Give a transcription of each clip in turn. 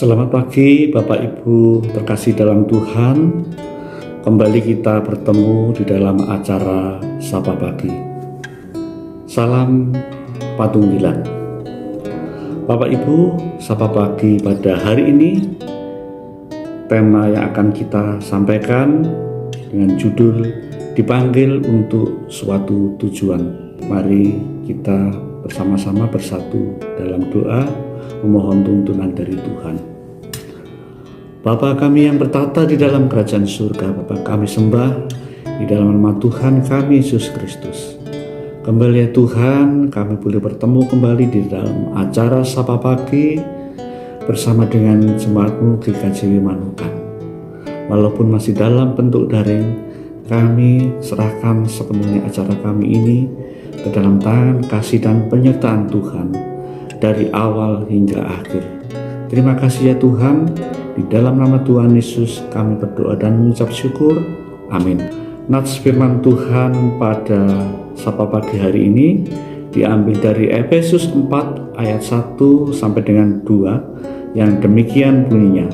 Selamat pagi Bapak Ibu terkasih dalam Tuhan. Kembali kita bertemu di dalam acara Sapa Pagi. Salam Patunggilan. Bapak Ibu, Sapa Pagi pada hari ini, tema yang akan kita sampaikan dengan judul Dipanggil untuk Suatu Tujuan. Mari kita bersama-sama bersatu dalam doa memohon tuntunan dari Tuhan. Bapa kami yang bertata di dalam kerajaan surga, Bapa kami sembah di dalam nama Tuhan kami Yesus Kristus. Kembali ya Tuhan, kami boleh bertemu kembali di dalam acara Sapa Pagi bersama dengan jemaat-Mu GKJW Manukan. Walaupun masih dalam bentuk daring, kami serahkan sepenuhnya acara kami ini ke dalam tangan kasih dan penyertaan Tuhan dari awal hingga akhir. Terima kasih ya Tuhan, di dalam nama Tuhan Yesus kami berdoa dan mengucap syukur. Amin. Nats firman Tuhan pada Sapa Pagi hari ini diambil dari Efesus 4 ayat 1 sampai dengan 2 yang demikian bunyinya.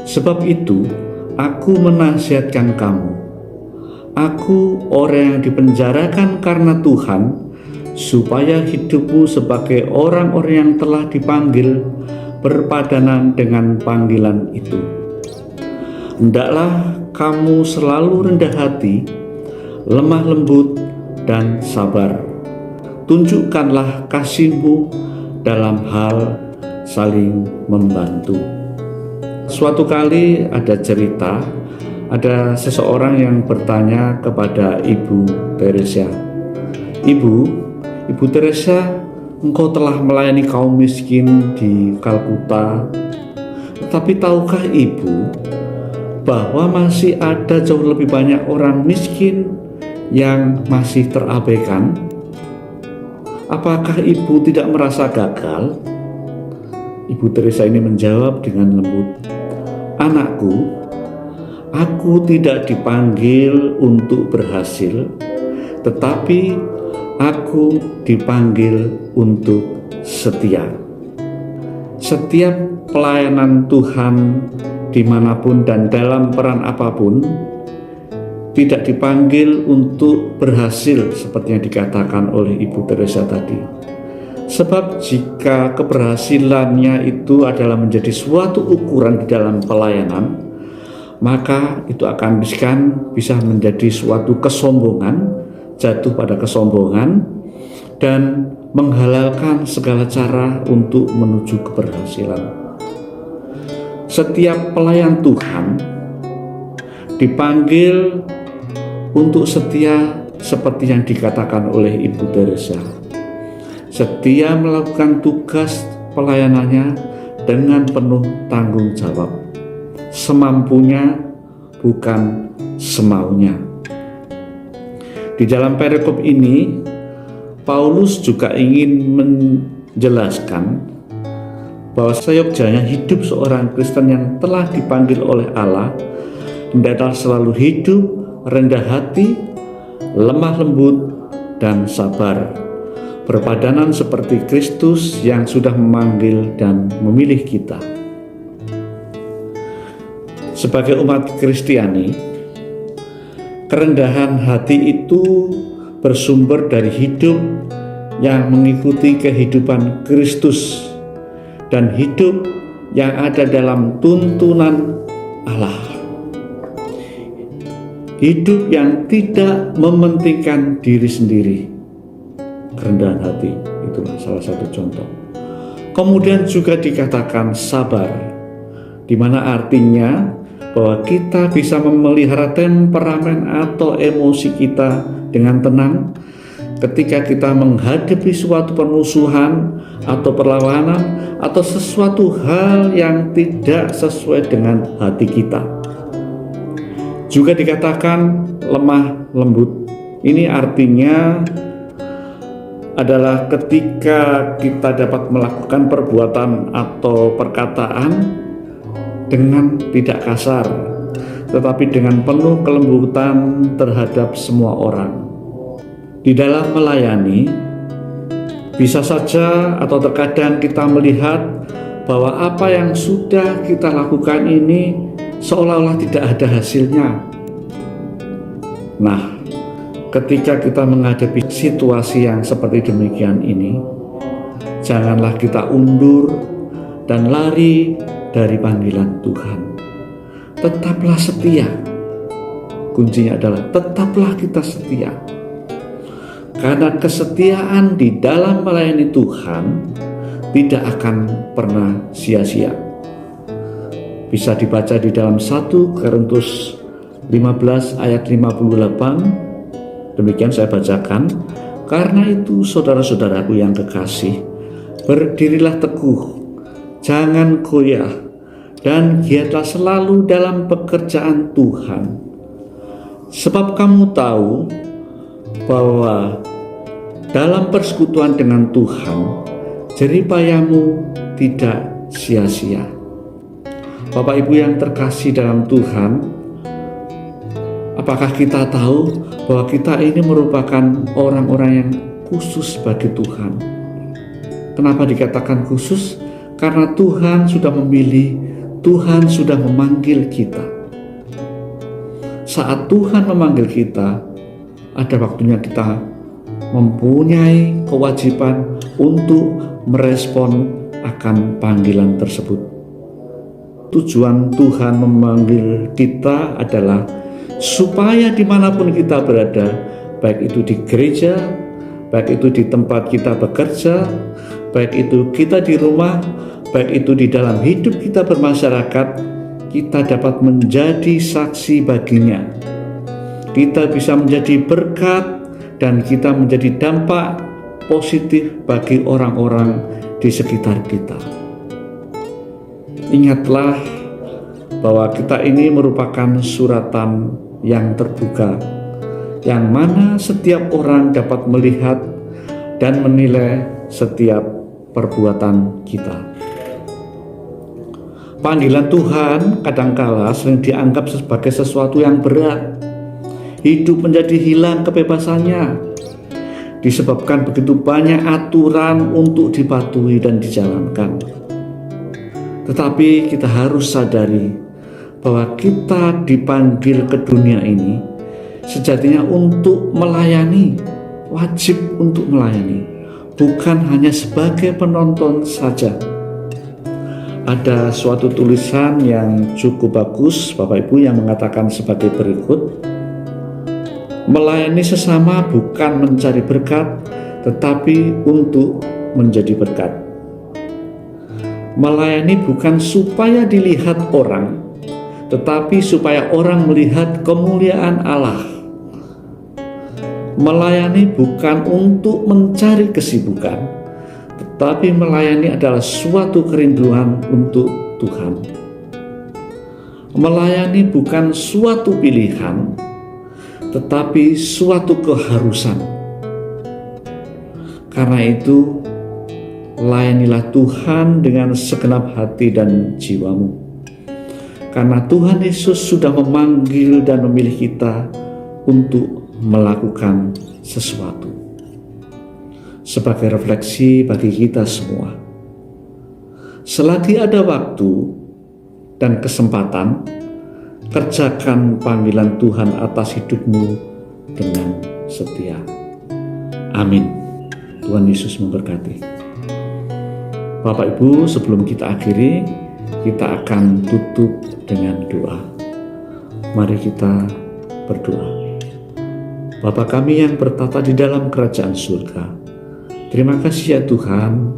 Sebab itu aku menasihatkan kamu, aku orang yang dipenjarakan karena Tuhan, supaya hidupmu sebagai orang-orang yang telah dipanggil berpadanan dengan panggilan itu. Hendaklah kamu selalu rendah hati, lemah lembut, dan sabar. Tunjukkanlah kasih-Mu dalam hal saling membantu. Suatu kali ada cerita, ada seseorang yang bertanya kepada Ibu Teresa, Ibu Teresa, engkau telah melayani kaum miskin di Kalkuta, tetapi tahukah Ibu bahwa masih ada jauh lebih banyak orang miskin yang masih terabaikan? Apakah Ibu tidak merasa gagal? Ibu Teresa ini menjawab dengan lembut, anakku, aku tidak dipanggil untuk berhasil, tetapi aku dipanggil untuk setia. Setiap pelayanan Tuhan dimanapun dan dalam peran apapun tidak dipanggil untuk berhasil seperti yang dikatakan oleh Ibu Teresa tadi. Sebab jika keberhasilannya itu adalah menjadi suatu ukuran di dalam pelayanan, maka itu akan bisa menjadi suatu kesombongan, jatuh pada kesombongan, dan menghalalkan segala cara untuk menuju keberhasilan. Setiap pelayan Tuhan dipanggil untuk setia seperti yang dikatakan oleh Ibu Teresa. Setia melakukan tugas pelayanannya dengan penuh tanggung jawab, semampunya bukan semaunya. Di dalam perikop ini, Paulus juga ingin menjelaskan bahwa seyogyanya hidup seorang Kristen yang telah dipanggil oleh Allah hendaklah selalu hidup rendah hati, lemah lembut, dan sabar, berpadanan seperti Kristus yang sudah memanggil dan memilih kita. Sebagai umat Kristiani, kerendahan hati itu bersumber dari hidup yang mengikuti kehidupan Kristus dan hidup yang ada dalam tuntunan Allah. Hidup yang tidak mementingkan diri sendiri. Kerendahan hati, itulah salah satu contoh. Kemudian juga dikatakan sabar, di mana artinya bahwa kita bisa memelihara temperamen atau emosi kita dengan tenang ketika kita menghadapi suatu permusuhan atau perlawanan atau sesuatu hal yang tidak sesuai dengan hati kita. Juga dikatakan lemah lembut. Ini artinya adalah ketika kita dapat melakukan perbuatan atau perkataan dengan tidak kasar, tetapi dengan penuh kelembutan terhadap semua orang. Di dalam melayani, bisa saja atau terkadang kita melihat bahwa apa yang sudah kita lakukan ini seolah-olah tidak ada hasilnya. Nah, ketika kita menghadapi situasi yang seperti demikian ini, janganlah kita undur dan lari dari panggilan Tuhan. Tetaplah setia. Kuncinya adalah tetaplah kita setia. Karena kesetiaan di dalam melayani Tuhan tidak akan pernah sia-sia. Bisa dibaca di dalam 1 Korintus 15 ayat 58. Demikian saya bacakan. Karena itu saudara-saudaraku yang kekasih, berdirilah teguh, jangan goyah, dan giatlah selalu dalam pekerjaan Tuhan. Sebab kamu tahu bahwa dalam persekutuan dengan Tuhan, jeripayahmu tidak sia-sia. Bapak Ibu yang terkasih dalam Tuhan, apakah kita tahu bahwa kita ini merupakan orang-orang yang khusus bagi Tuhan? Kenapa dikatakan khusus? Karena Tuhan sudah memilih, Tuhan sudah memanggil kita. Saat Tuhan memanggil kita, ada waktunya kita mempunyai kewajiban untuk merespon akan panggilan tersebut. Tujuan Tuhan memanggil kita adalah supaya dimanapun kita berada, baik itu di gereja, baik itu di tempat kita bekerja, baik itu kita di rumah, baik itu di dalam hidup kita bermasyarakat, kita dapat menjadi saksi baginya. Kita bisa menjadi berkat dan kita menjadi dampak positif bagi orang-orang di sekitar kita. Ingatlah bahwa kita ini merupakan suratan yang terbuka, yang mana setiap orang dapat melihat dan menilai setiap perbuatan kita. Panggilan Tuhan kadangkala sering dianggap sebagai sesuatu yang berat. Hidup menjadi hilang kebebasannya, disebabkan begitu banyak aturan untuk dipatuhi dan dijalankan. Tetapi kita harus sadari bahwa kita dipanggil ke dunia ini sejatinya untuk melayani, wajib untuk melayani, bukan hanya sebagai penonton saja. Ada suatu tulisan yang cukup bagus, Bapak Ibu, yang mengatakan sebagai berikut: melayani sesama bukan mencari berkat, tetapi untuk menjadi berkat. Melayani bukan supaya dilihat orang, tetapi supaya orang melihat kemuliaan Allah. Melayani bukan untuk mencari kesibukan, tetapi melayani adalah suatu kerinduan untuk Tuhan. Melayani bukan suatu pilihan, tetapi suatu keharusan. Karena itu, layanilah Tuhan dengan segenap hati dan jiwamu. Karena Tuhan Yesus sudah memanggil dan memilih kita untuk melakukan sesuatu. Sebagai refleksi bagi kita semua, selagi ada waktu dan kesempatan, kerjakan panggilan Tuhan atas hidupmu dengan setia. Amin. Tuhan Yesus memberkati. Bapak Ibu, sebelum kita akhiri, kita akan tutup dengan doa. Mari kita berdoa. Bapa kami yang bertata di dalam kerajaan surga, terima kasih ya Tuhan,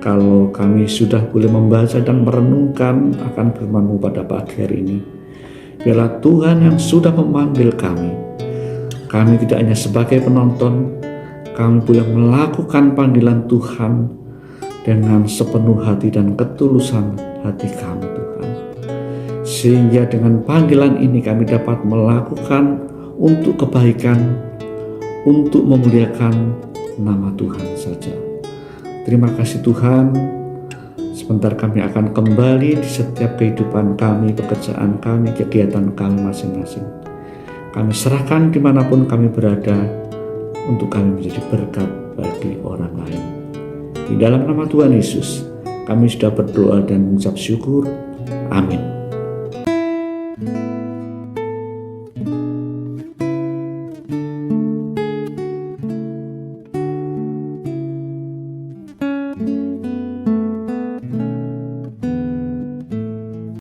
kalau kami sudah boleh membaca dan merenungkan akan firman-Mu pada pagi hari ini. Biarlah Tuhan yang sudah memanggil kami tidak hanya sebagai penonton, kami boleh melakukan panggilan Tuhan dengan sepenuh hati dan ketulusan hati kami Tuhan. Sehingga dengan panggilan ini kami dapat melakukan untuk kebaikan, untuk memuliakan nama Tuhan saja. Terima kasih Tuhan. Sebentar kami akan kembali di setiap kehidupan kami, pekerjaan kami, kegiatan kami masing-masing. Kami serahkan dimanapun kami berada, untuk kami menjadi berkat bagi orang lain. Di dalam nama Tuhan Yesus, Kami sudah berdoa dan mengucap syukur. Amin.